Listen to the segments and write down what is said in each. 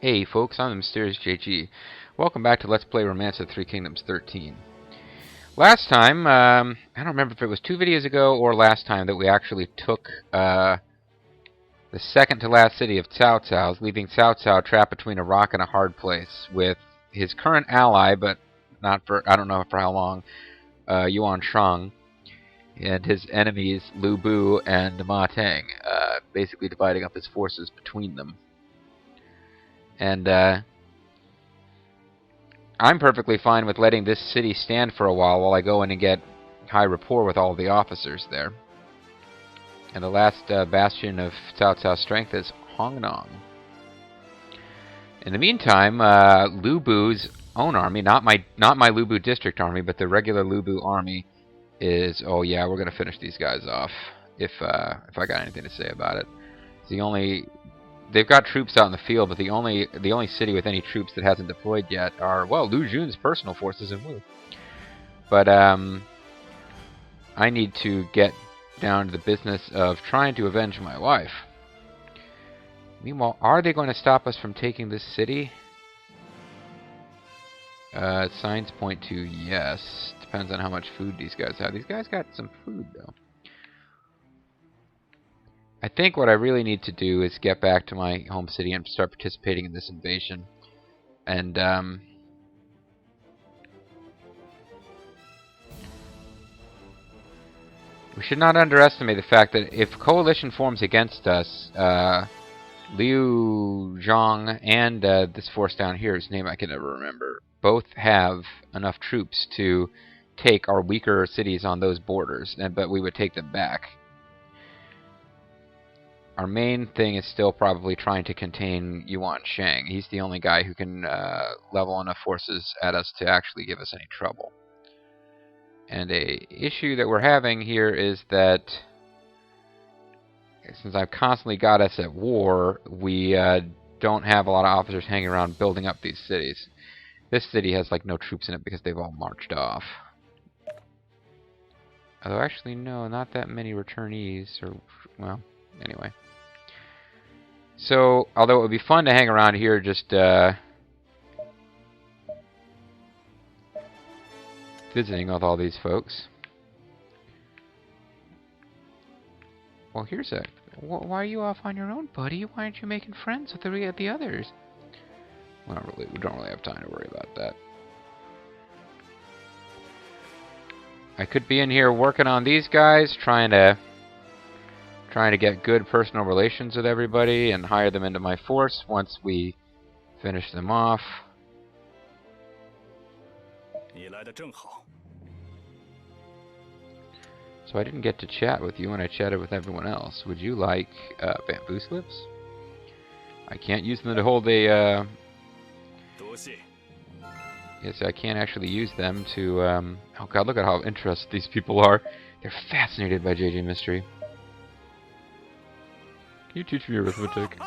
Hey folks, I'm the Mysterious JG. Welcome back to Let's Play Romance of the Three Kingdoms 13. Last time, I don't remember if it was 2 videos ago or last time that we actually took the second to last city of Cao Cao's, leaving Cao Cao trapped between a rock and a hard place with his current ally, but not for, I don't know for how long, Yuan Shang, and his enemies Lu Bu and Ma Teng, basically dividing up his forces between them. And I'm perfectly fine with letting this city stand for a while I go in and get high rapport with all the officers there. And the last bastion of Cao Cao's strength is Hongnong. In the meantime, Lu Bu's own army, not my Lu Bu district army, but the regular Lu Bu army is, oh yeah, we're gonna finish these guys off if I got anything to say about it. They've got troops out in the field, but the only city with any troops that hasn't deployed yet are, well, Lu Jun's personal forces in Wu. But I need to get down to the business of trying to avenge my wife. Meanwhile, are they going to stop us from taking this city? Signs point to yes. Depends on how much food these guys have. These guys got some food, though. I think what I really need to do is get back to my home city and start participating in this invasion. And, we should not underestimate the fact that if a coalition forms against us, Liu Zhang and this force down here, whose name I can never remember, both have enough troops to take our weaker cities on those borders, but we would take them back. Our main thing is still probably trying to contain Yuan Shang. He's the only guy who can level enough forces at us to actually give us any trouble. And a issue that we're having here is that since I've constantly got us at war, we don't have a lot of officers hanging around building up these cities. This city has like no troops in it because they've all marched off. Although actually no, not that many returnees, or well, anyway. So, although it would be fun to hang around here just visiting with all these folks. Well, here's a... Why are you off on your own, buddy? Why aren't you making friends with the others? We don't really have time to worry about that. I could be in here working on these guys, trying to get good personal relations with everybody and hire them into my force once we finish them off. So I didn't get to chat with you when I chatted with everyone else. Would you like bamboo slips? I can't use them to hold a... Yes, I can't actually use them to... Oh god, look at how interested these people are. They're fascinated by JJ Mystery. Can you teach me arithmetic?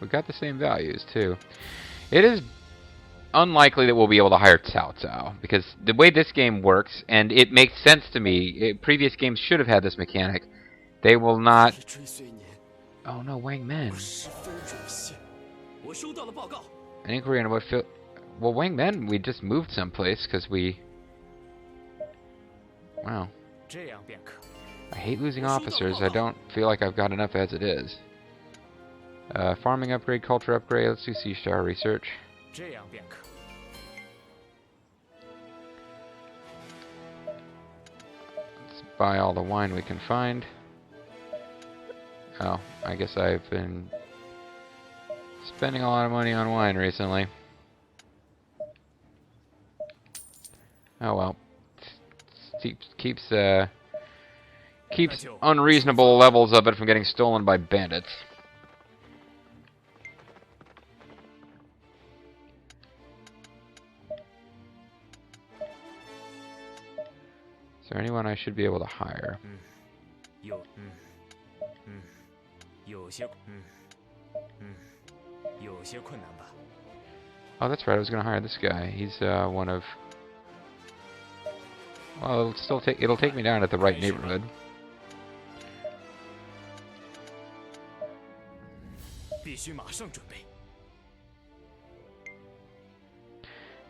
We got the same values, too. It is unlikely that we'll be able to hire Cao Cao, because the way this game works, and it makes sense to me, previous games should have had this mechanic, they will not... Oh no, Wang Men. An inquiry on what feel... Well, Wang Men, we just moved someplace, because we... Wow. I hate losing officers. I don't feel like I've got enough as it is. Farming upgrade, culture upgrade. Let's do Siege Tower research. Let's buy all the wine we can find. Oh, I guess I've been spending a lot of money on wine recently. Oh well. Keeps unreasonable levels of it from getting stolen by bandits. Is there anyone I should be able to hire? Oh, that's right. I was going to hire this guy. He's one of... Well, it'll take me down at the right neighborhood.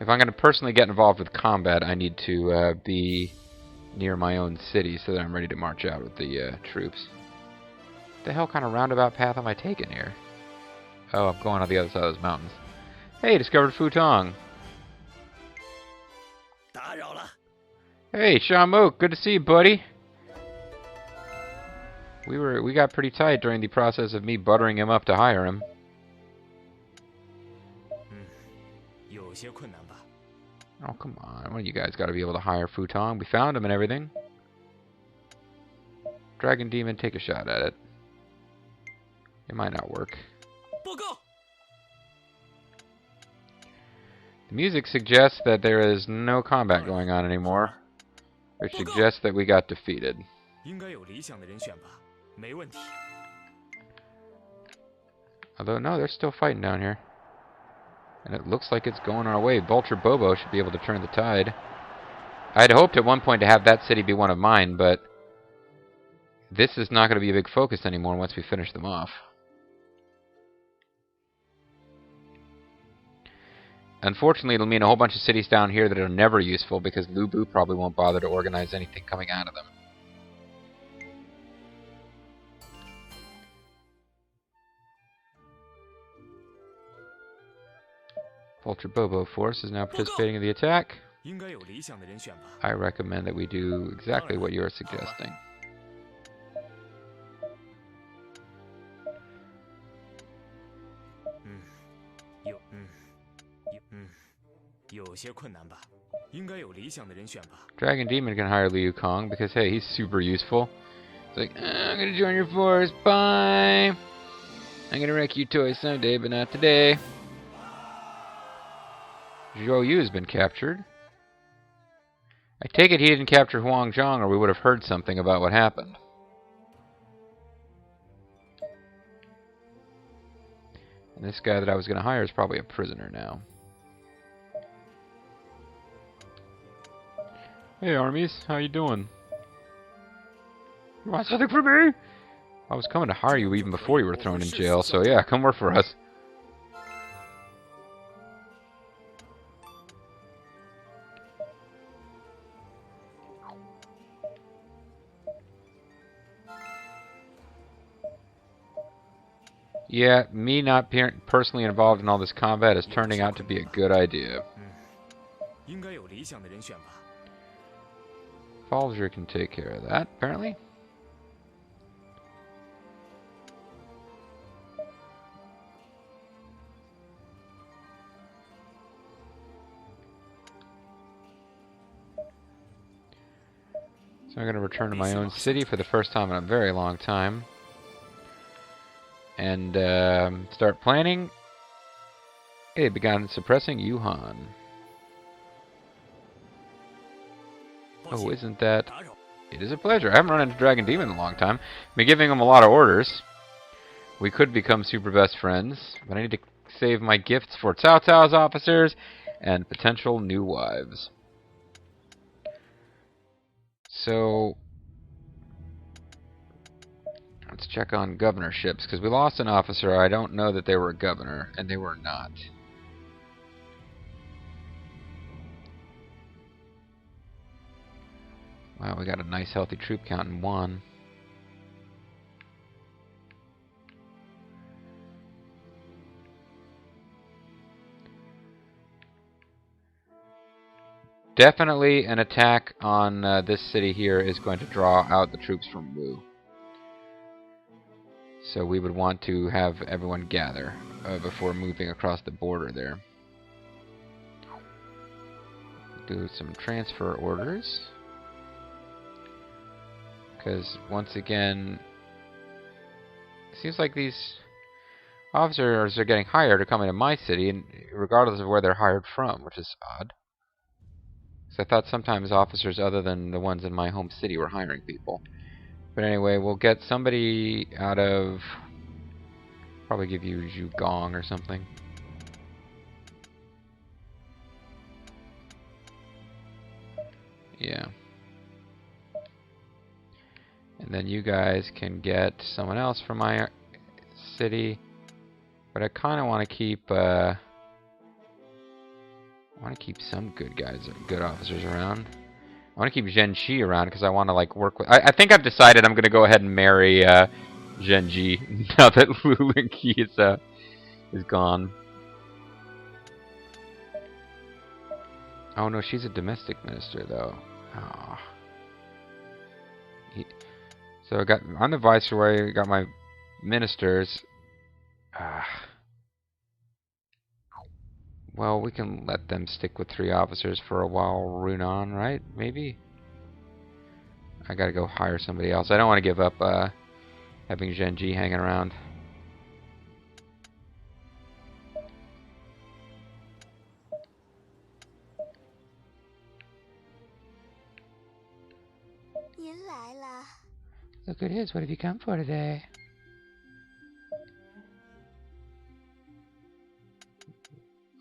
If I'm going to personally get involved with combat, I need to be near my own city so that I'm ready to march out with the troops. What the hell kind of roundabout path am I taking here? Oh, I'm going on the other side of those mountains. Hey, discovered Futong. Hey, Shamuk, good to see you, buddy. We got pretty tight during the process of me buttering him up to hire him. Oh, come on. Well, you guys got to be able to hire Futong. We found him and everything. Dragon Demon, take a shot at it. It might not work. The music suggests that there is no combat going on anymore, which suggests that we got defeated. Although, no, they're still fighting down here. And it looks like it's going our way. Vulture Bobo should be able to turn the tide. I had hoped at one point to have that city be one of mine, but this is not going to be a big focus anymore once we finish them off. Unfortunately, it'll mean a whole bunch of cities down here that are never useful because Lubu probably won't bother to organize anything coming out of them. Vulture Bobo Force is now participating in the attack. I recommend that we do exactly what you are suggesting. Dragon Demon can hire Liu Kong because, hey, he's super useful. It's like, I'm gonna join your force, bye! I'm gonna wreck your toys someday, but not today. Zhou Yu has been captured. I take it he didn't capture Huang Zhang, or we would have heard something about what happened. And this guy that I was going to hire is probably a prisoner now. Hey, armies, how you doing? You want something from me? I was coming to hire you even before you were thrown in jail, so yeah, come work for us. Yeah, me not personally involved in all this combat is turning out to be a good idea. Falger can take care of that, apparently. So I'm going to return to my own city for the first time in a very long time. And start planning. Hey, begun suppressing Yuhan. Oh, isn't that... It is a pleasure. I haven't run into Dragon Demon in a long time. I've been giving him a lot of orders. We could become super best friends, but I need to save my gifts for Cao Cao's officers and potential new wives. So... let's check on governorships, because we lost an officer. I don't know that they were a governor, and they were not. Wow, we got a nice healthy troop count in one. Definitely an attack on this city here is going to draw out the troops from Wu. So we would want to have everyone gather before moving across the border there. Do some transfer orders. Because, once again, it seems like these officers are getting hired to come into my city, and regardless of where they're hired from, which is odd. Because I thought sometimes officers other than the ones in my home city were hiring people. But anyway, we'll get somebody out of... probably give you Zhu Gong or something. Yeah. And then you guys can get someone else from my city. But I kind of want to keep, some good guys, good officers around. I want to keep Zhen Ji around because I want to like work with. I think I've decided I'm going to go ahead and marry Zhen Ji now that Lu Lingqi is gone. Oh no, she's a domestic minister though. Oh. So I got I'm the viceroy. I got my ministers. Well, we can let them stick with 3 officers for a while, Runan, right? Maybe? I gotta go hire somebody else. I don't want to give up having Zhen Ji hanging around. Look at this. What have you come for today?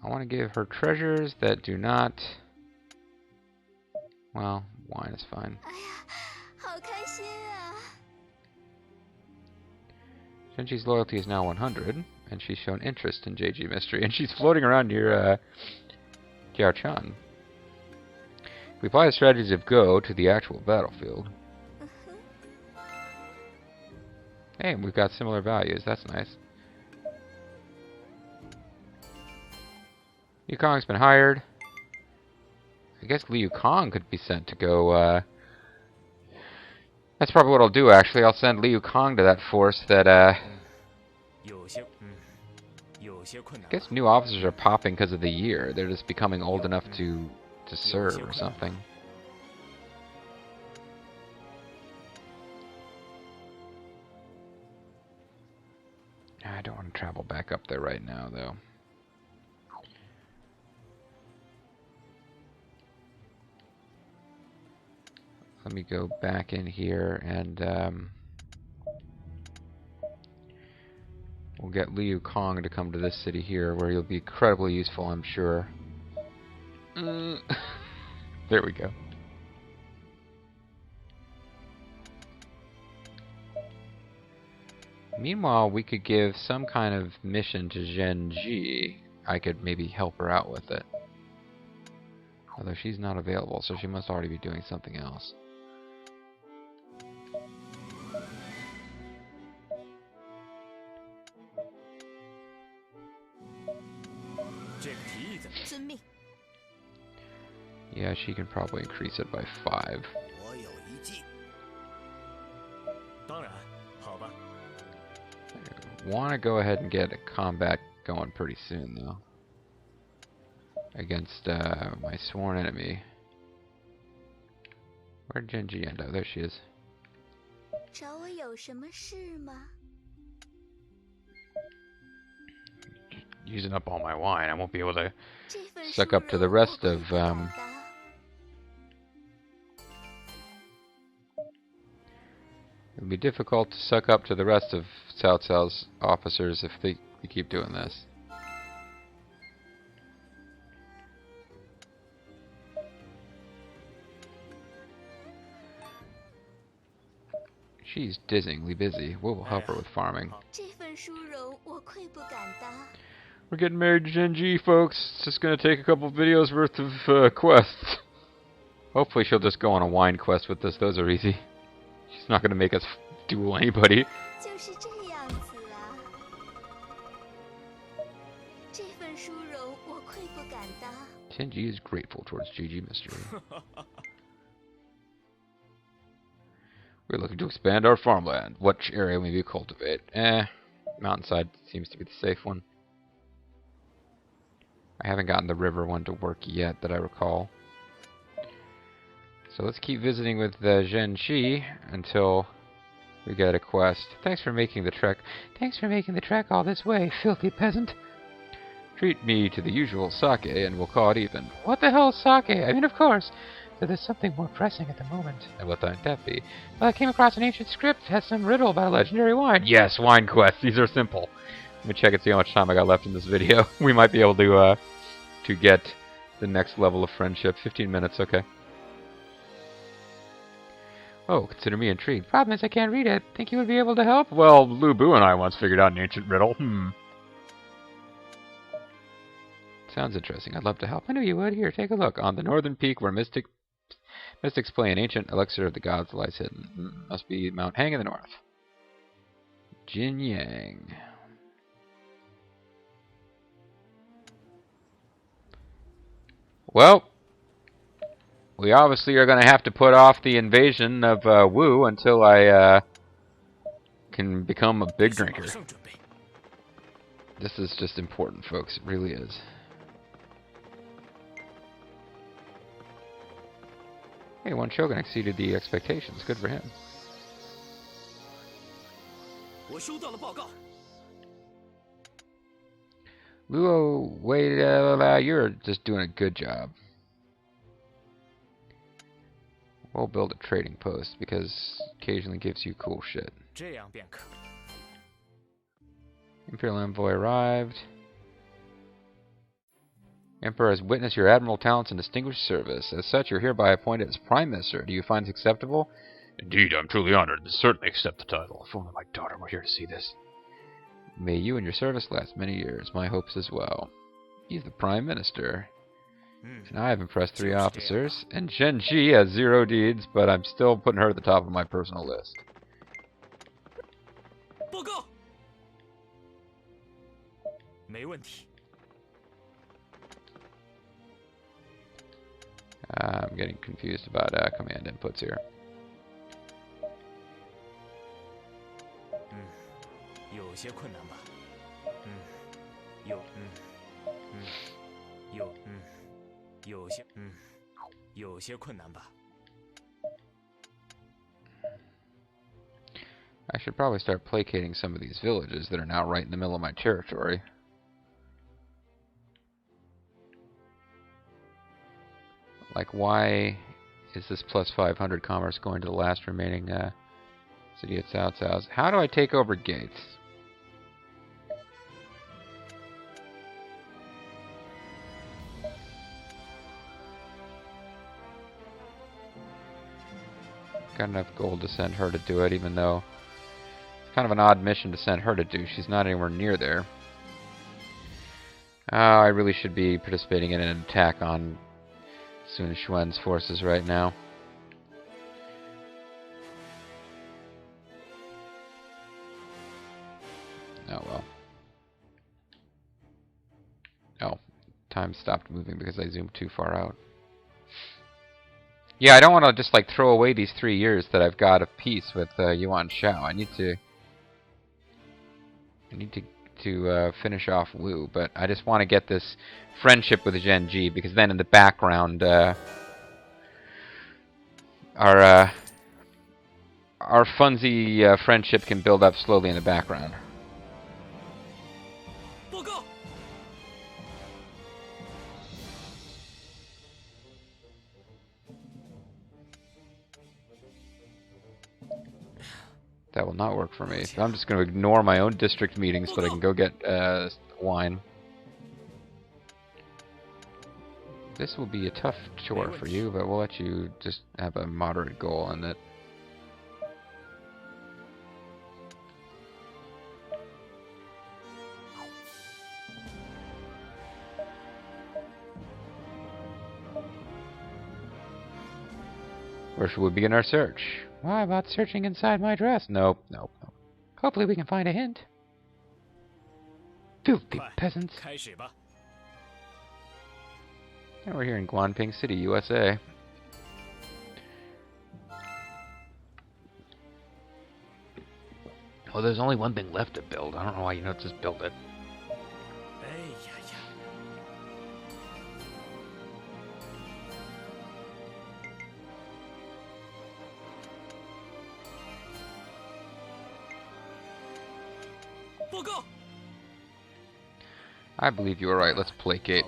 I want to give her treasures that do not... Well, wine is fine. Zhen Ji's loyalty is now 100, and she's shown interest in JG Mystery, and she's floating around near Jiao Chan. We apply the strategies of Go to the actual battlefield. Hey, we've got similar values. That's nice. Liu Kong's been hired. I guess Liu Kong could be sent to go, That's probably what I'll do, actually. I'll send Liu Kong to that force that, I guess new officers are popping because of the year. They're just becoming old enough to serve or something. I don't want to travel back up there right now, though. Let me go back in here and we'll get Liu Kong to come to this city here, where he'll be incredibly useful, I'm sure. There we go. Meanwhile, we could give some kind of mission to Zhen Ji. I could maybe help her out with it. Although she's not available, so she must already be doing something else. Yeah, she can probably increase it by 5. I want to go ahead and get a combat going pretty soon, though. Against my sworn enemy. Where'd Zhen Ji end up? There she is. Using up all my wine, I won't be able to suck up to the rest of It'll be difficult to suck up to the rest of Cao Cao's officers if they keep doing this. She's dizzyingly busy. We'll help her with farming. We're getting married to Zhen Ji, folks. It's just gonna take a couple videos worth of quests. Hopefully she'll just go on a wine quest with us. Those are easy. She's not gonna make us duel anybody. Zhen Ji is grateful towards JG Mystery. We're looking to expand our farmland. Which area may we cultivate? Mountainside seems to be the safe one. I haven't gotten the river one to work yet that I recall. So let's keep visiting with Zhen Ji until we get a quest. Thanks for making the trek. Thanks for making the trek all this way, filthy peasant. Treat me to the usual sake and we'll call it even. What the hell is sake? I mean, of course. So there's something more pressing at the moment. And what might that be? Well, I came across an ancient script that has some riddle about a legendary wine. Yes, wine quests. These are simple. Let me check and see how much time I got left in this video. We might be able to get the next level of friendship. 15 minutes, okay. Oh, consider me intrigued. Problem is I can't read it. Think you would be able to help? Well, Lu Bu and I once figured out an ancient riddle. Sounds interesting. I'd love to help. I knew you would. Here, take a look. On the northern peak where mystics play an ancient elixir of the gods lies hidden. Must be Mount Hang in the north. Jin Yang. Well, we obviously are going to have to put off the invasion of Wu until I can become a big drinker. This is just important, folks. It really is. Hey, one shogun exceeded the expectations. Good for him. Luo, wait, you're just doing a good job. We'll build a trading post because occasionally gives you cool shit. Imperial envoy arrived. Emperor has witnessed your admirable talents and distinguished service. As such, you're hereby appointed as Prime Minister. Do you find this acceptable? Indeed, I'm truly honored and certainly accept the title. If only my daughter were here to see this. May you and your service last many years. My hopes as well. He's the Prime Minister. And I have impressed 3 officers. And Zhen Ji has 0 deeds, but I'm still putting her at the top of my personal list. I'm getting confused about command inputs here. I should probably start placating some of these villages that are now right in the middle of my territory. Like, why is this plus 500 commerce going to the last remaining city at Cao Cao's? How do I take over gates? Got enough gold to send her to do it, even though it's kind of an odd mission to send her to do. She's not anywhere near there. I really should be participating in an attack on Sun Xuan's forces right now. Oh well. Oh, time stopped moving because I zoomed too far out. Yeah, I don't want to just like throw away these 3 years that I've got of peace with Yuan Shao. I need to finish off Wu, but I just want to get this friendship with Zhen Ji, because then in the background our funsy friendship can build up slowly in the background. That will not work for me. So I'm just going to ignore my own district meetings so that I can go get wine. This will be a tough chore for you, but we'll let you just have a moderate goal on it. Where should we begin our search? Why about searching inside my dress? Nope, nope, nope. Hopefully we can find a hint. Filthy peasants. And we're here in Guanping City, USA. Well, there's only one thing left to build. I don't know why you don't just build it. I believe you were right. Let's placate.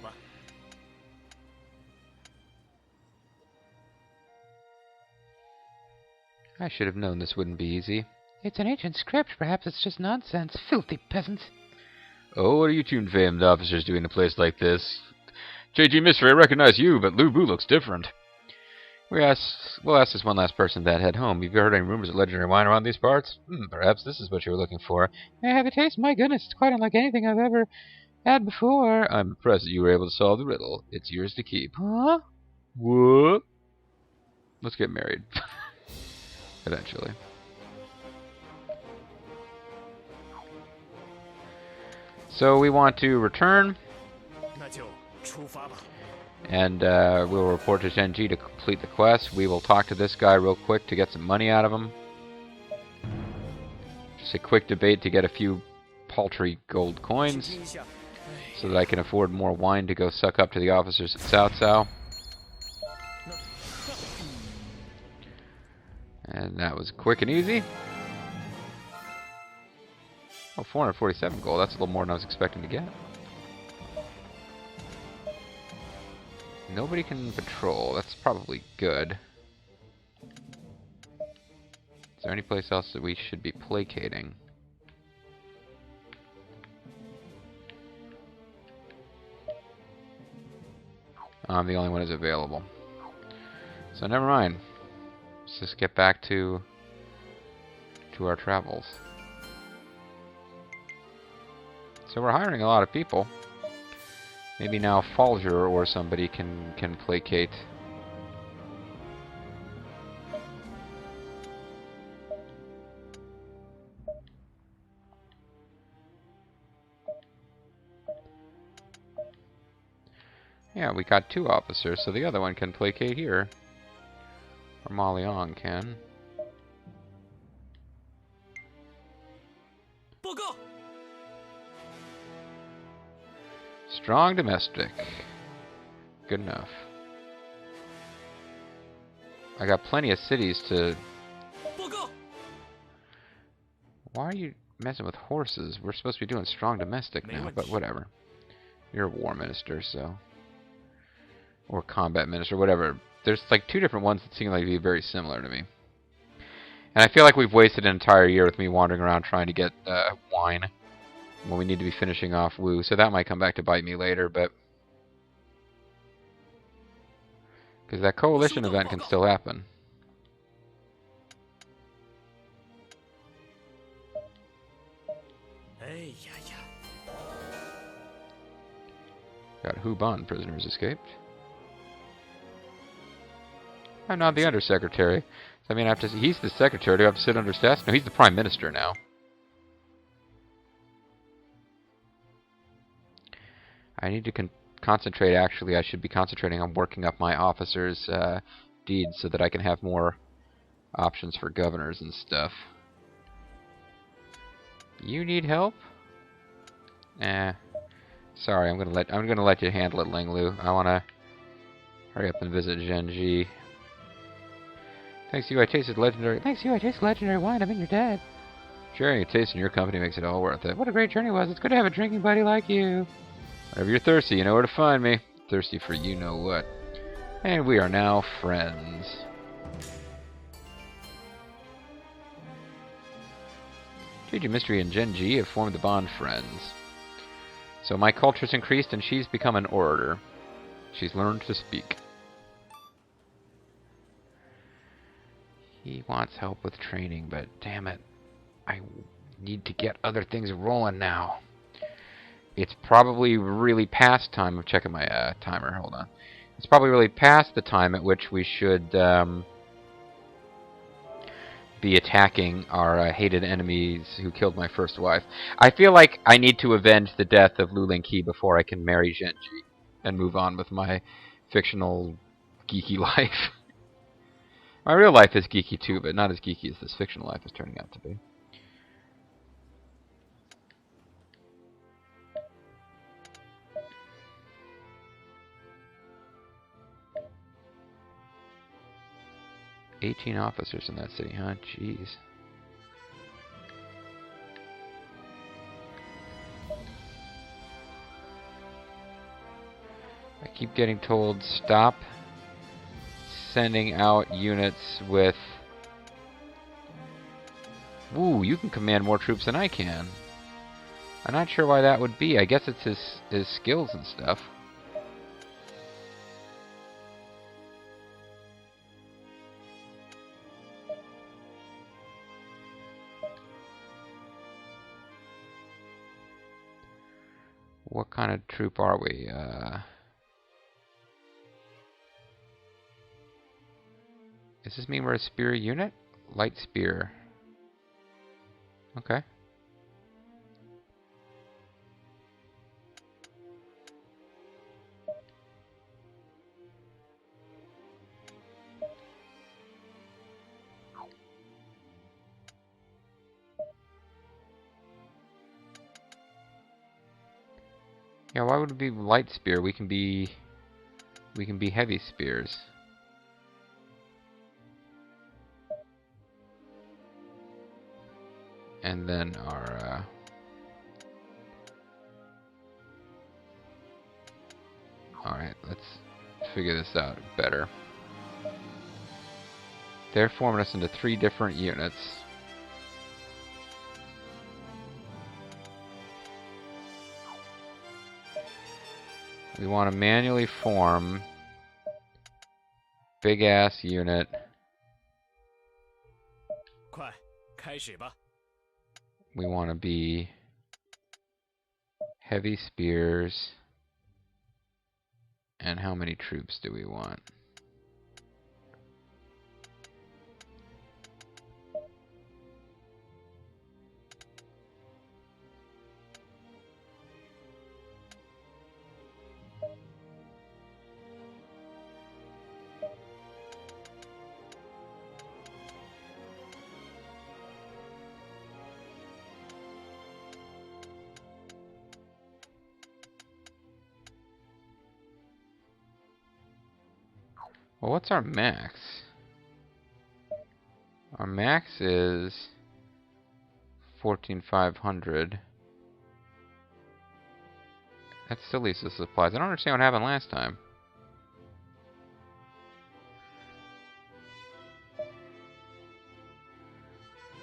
I should have known this wouldn't be easy. It's an ancient script. Perhaps it's just nonsense. Filthy peasants. Oh, what are you two famed officers doing in a place like this? J.G. Mystery, I recognize you, but Lu Bu looks different. We'll ask this one last person that head home. Have you heard any rumors of legendary wine around these parts? Perhaps this is what you were looking for. May I have a taste? My goodness, it's quite unlike anything I've ever Had before. I'm impressed that you were able to solve the riddle. It's yours to keep. Huh? What? Let's get married. Eventually. So we want to return. And we'll report to Zhen Ji to complete the quest. We will talk to this guy real quick to get some money out of him. Just a quick debate to get a few paltry gold coins so that I can afford more wine to go suck up to the officers at Cao. And that was quick and easy. Oh, 447 gold. That's a little more than I was expecting to get. Nobody can patrol. That's probably good. Is there any place else that we should be placating? I'm the only one who's available. So never mind. Let's just get back to our travels. So we're hiring a lot of people. Maybe now Falger or somebody can placate. Yeah, we got 2 officers, so the other one can placate here. Or Ma Liang can. Strong domestic. Good enough. I got plenty of cities to... Why are you messing with horses? We're supposed to be doing strong domestic now, but whatever. You're a war minister, so... Or combat minister, whatever. There's like 2 different ones that seem like to be very similar to me. And I feel like we've wasted an entire year with me wandering around trying to get wine when we need to be finishing off Wu, so that might come back to bite me later, but... Because that coalition event can still happen. Got Huban prisoners escaped. I'm not the undersecretary. So, I mean, I have to. He's the secretary. Do I have to sit under his desk? No, he's the prime minister now. I need to concentrate. Actually, I should be concentrating on working up my officers' deeds so that I can have more options for governors and stuff. You need help? Sorry, I'm gonna let you handle it, Ling Lu. I wanna hurry up and visit Zhen Ji. Thanks to you, I tasted legendary. Thanks to you, I tasted legendary wine. I mean, you're dead. Sharing a taste in your company makes it all worth it. What a great journey it was. It's good to have a drinking buddy like you. Whenever you're thirsty, you know where to find me. Thirsty for you know what. And we are now friends. Juju Mystery and Zhen Ji have formed the bond friends. So my culture's increased and she's become an orator. She's learned to speak. He wants help with training, but damn it. I need to get other things rolling now. It's probably really past time of checking my timer. Hold on. It's probably really past the time at which we should be attacking our hated enemies who killed my first wife. I feel like I need to avenge the death of Lu Lingqi before I can marry Zhen Ji and move on with my fictional geeky life. My real life is geeky too, but not as geeky as this fictional life is turning out to be. "18 officers in that city, huh? Jeez. I keep getting told stop sending out units with... Ooh, you can command more troops than I can. I'm not sure why that would be. I guess it's his skills and stuff. What kind of troop are we? Does this mean we're a spear unit? Light spear. Okay. Yeah, why would it be light spear? We can be heavy spears. And then our alright, let's figure this out better. They're forming us into 3 different units. We want to manually form big ass unit. We want to be heavy spears. And how many troops do we want? Well, what's our max? Our max is 14,500. That still leaves us supplies. I don't understand what happened last time.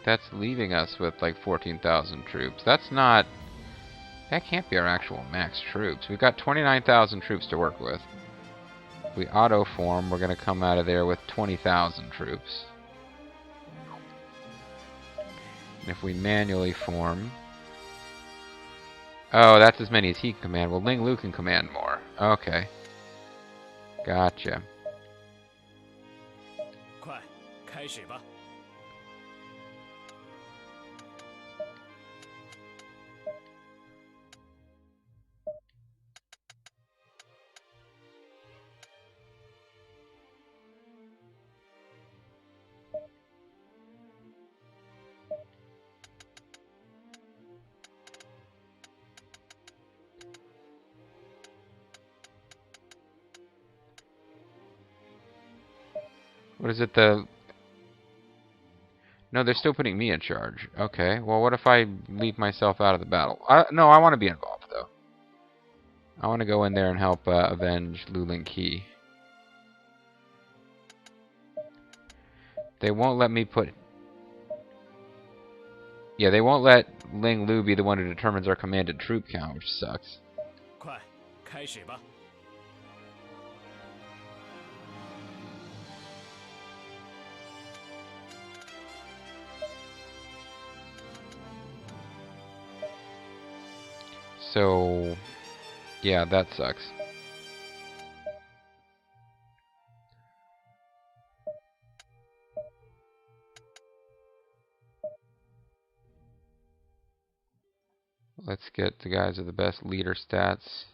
That's leaving us with like 14,000 troops. That's not... That can't be our actual max troops. We've got 29,000 troops to work with. If we auto-form, we're going to come out of there with 20,000 troops. And if we manually form... Oh, that's as many as he can command. Well, Ling Lu can command more. Okay. Gotcha. What is it, the... No, they're still putting me in charge. Okay, well, what if I leave myself out of the battle? No, I want to be involved, though. I want to go in there and help avenge Lu Lingqi. They won't let me put... Yeah, they won't let Ling Lu be the one who determines our commanded troop count, which sucks. So, yeah, that sucks. Let's get the guys with the best leader stats.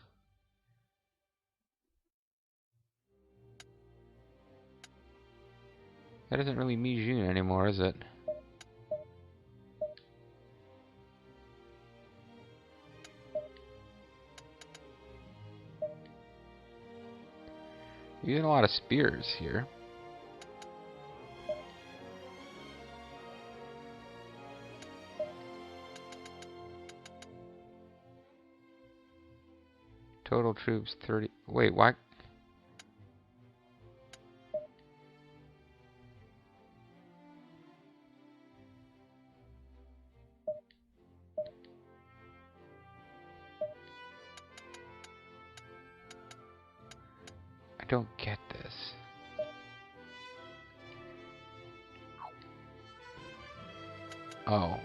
That isn't really Mi Jun anymore, is it? You're using a lot of spears here. Total troops 30. Wait, why? I don't get this. Oh.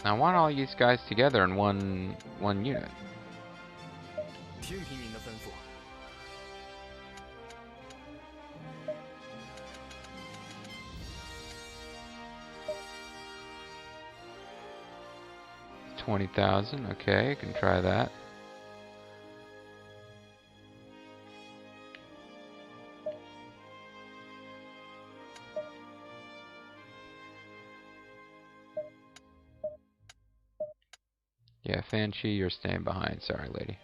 I want all these guys together in one unit. 听凭您的吩咐。 20,000. Okay, I can try that. Yeah, Fanchi, you're staying behind. Sorry, lady.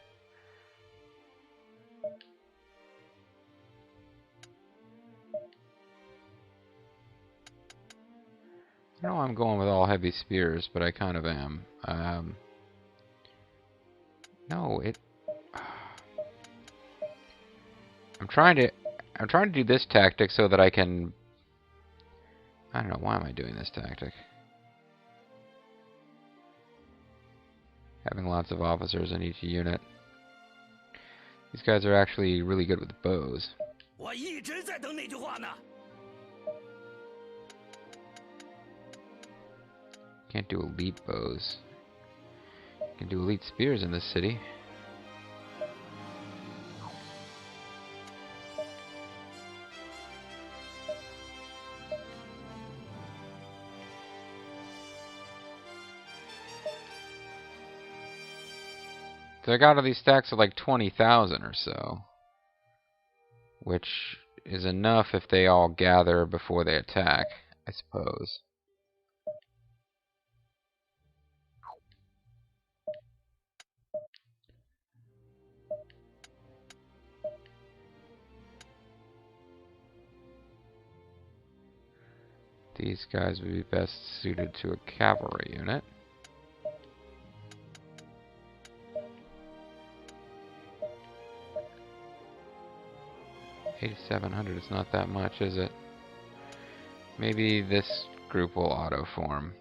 I know I'm going with all heavy spears, but I kind of am. No, it. I'm trying to do this tactic so that I can. I don't know, why am I doing this tactic? Having lots of officers in each unit. These guys are actually really good with bows. 我一直在等那句话呢。 Can't do elite bows. Can do elite spears in this city. So I got all these stacks of like 20,000 or so, which is enough if they all gather before they attack, I suppose. These guys would be best suited to a cavalry unit. 8,700 is not that much, is it? Maybe this group will auto-form.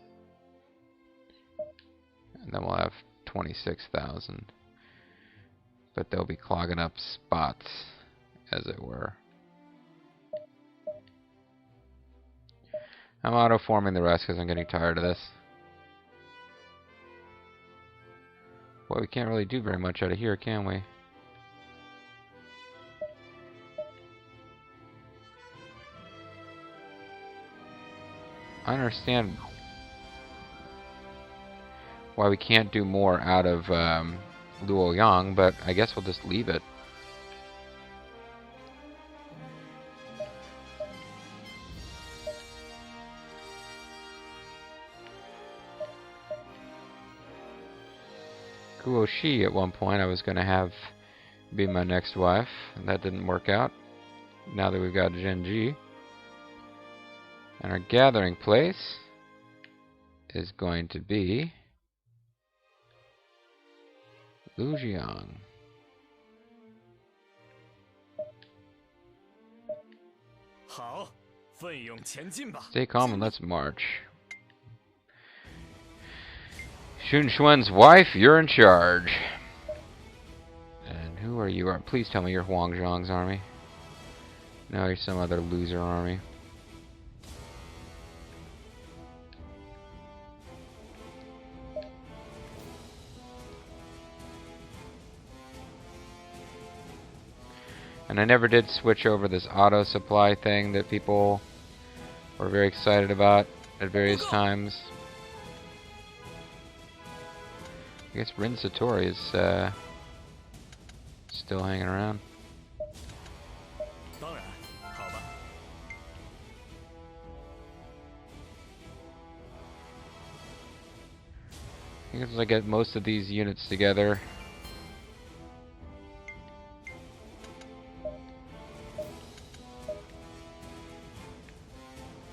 And then we'll have 26,000. But they'll be clogging up spots, as it were. I'm auto-forming the rest because I'm getting tired of this. Well, we can't really do very much out of here, can we? I understand why we can't do more out of Luoyang, but I guess we'll just leave it. Guoshi at one point I was going to have be my next wife, and that didn't work out. Now that we've got Zhen Ji. And our gathering place is going to be Lujiang. Stay calm and let's march. Xun Xuan's wife, you're in charge. And who are you? Please tell me you're Huang Zhang's army. No, you're some other loser army. And I never did switch over this auto supply thing that people were very excited about at various times. I guess Rin Satori is still hanging around. I guess I get most of these units together.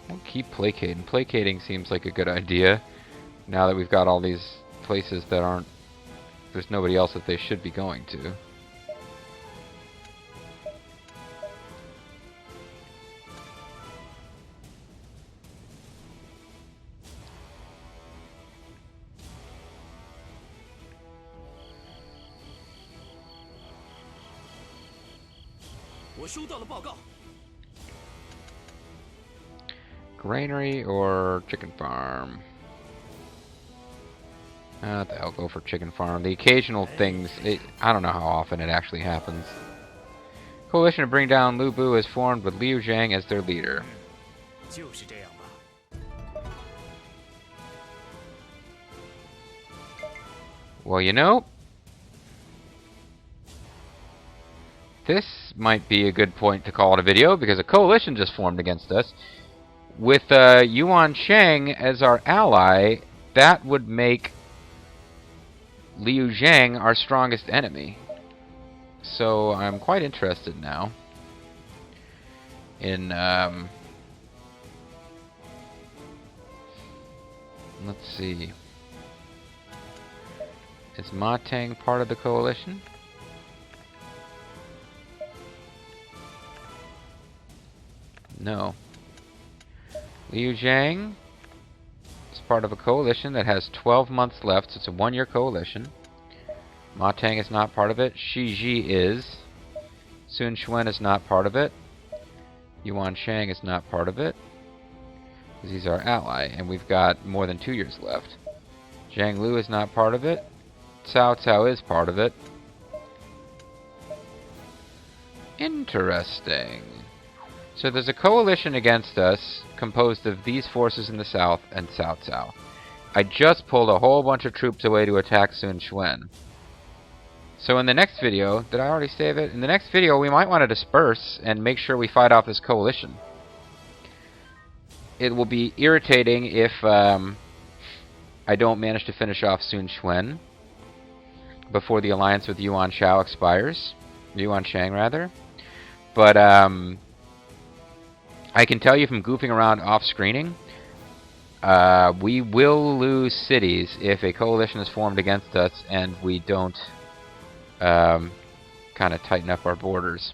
We'll keep placating. Placating seems like a good idea now that we've got all these places that aren't, there's nobody else that they should be going to. Granary or chicken farm? What the hell, go for chicken farm. The occasional things, I don't know how often it actually happens. Coalition to bring down Lu Bu is formed with Liu Zhang as their leader. 就是这样吧。 Well, you know, this might be a good point to call it a video, because a coalition just formed against us. With Yuan Shang as our ally, that would make Liu Zhang our strongest enemy. So I'm quite interested now in let's see. Is Ma Teng part of the coalition? No. Liu Zhang is part of a coalition that has 12 months left, so it's a 1-year coalition. Ma Teng is not part of it. Shi Ji is. Sun Quan is not part of it. Yuan Shang is not part of it, because he's our ally, and we've got more than 2 years left. Zhang Lu is not part of it. Cao Cao is part of it. Interesting. So there's a coalition against us composed of these forces in the south and Cao Cao. I just pulled a whole bunch of troops away to attack Sun Quan. So in the next video, did I already save it? In the next video, we might want to disperse and make sure we fight off this coalition. It will be irritating if I don't manage to finish off Sun Quan before the alliance with Yuan Shao expires. Yuan Shang, rather. But I can tell you from goofing around off-screening, we will lose cities if a coalition is formed against us and we don't kind of tighten up our borders.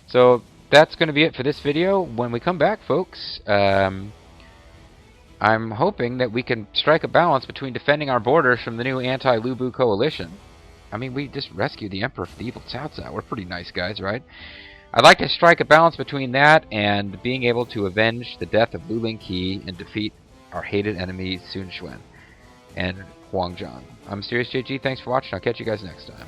So that's going to be it for this video. When we come back, folks, I'm hoping that we can strike a balance between defending our borders from the new anti-Lu Bu coalition. I mean, we just rescued the Emperor from the evil Cao Cao. We're pretty nice guys, right? I'd like to strike a balance between that and being able to avenge the death of Lu Lingqi and defeat our hated enemy Sun Quan and Huang Zhang. I'm Serious JG. Thanks for watching. I'll catch you guys next time.